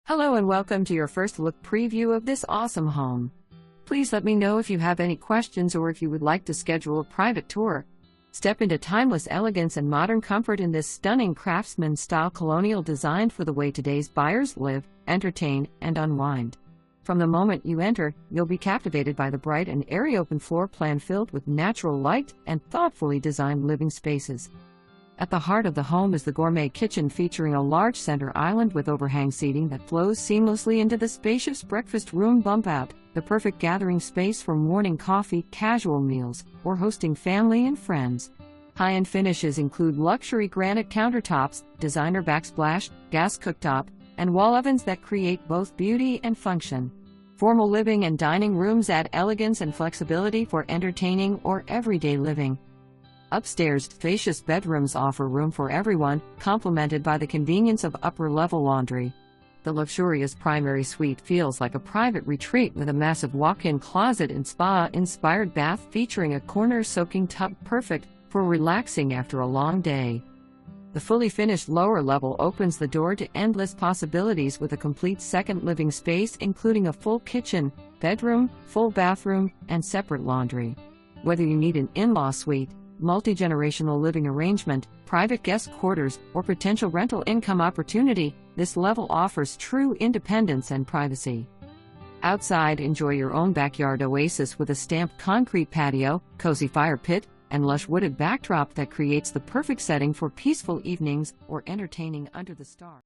Hello and welcome to your first look preview of this awesome home. Please let me know if you have any questions or if you would like to schedule a private tour. Step into timeless elegance and modern comfort in this stunning Craftsman-style colonial designed for the way today's buyers live, entertain, and unwind. From the moment you enter, you'll be captivated by the bright and airy open floor plan filled with natural light and thoughtfully designed living spaces. At the heart of the home is the gourmet kitchen featuring a large center island with overhang seating that flows seamlessly into the spacious breakfast room bump out, the perfect gathering space for morning coffee, casual meals, or hosting family and friends. High-end finishes include luxury granite countertops, designer backsplash, gas cooktop, and wall ovens that create both beauty and function. Formal living and dining rooms add elegance and flexibility for entertaining or everyday living. Upstairs, spacious bedrooms offer room for everyone, complemented by the convenience of upper-level laundry. The luxurious primary suite feels like a private retreat with a massive walk-in closet and spa-inspired bath featuring a corner soaking tub perfect for relaxing after a long day. The fully finished lower level opens the door to endless possibilities with a complete second living space including a full kitchen, bedroom, full bathroom, and separate laundry. Whether you need an in-law suite, multi-generational living arrangement, private guest quarters, or potential rental income opportunity, this level offers true independence and privacy. Outside, enjoy your own backyard oasis with a stamped concrete patio, cozy fire pit, and lush wooded backdrop that creates the perfect setting for peaceful evenings or entertaining under the stars.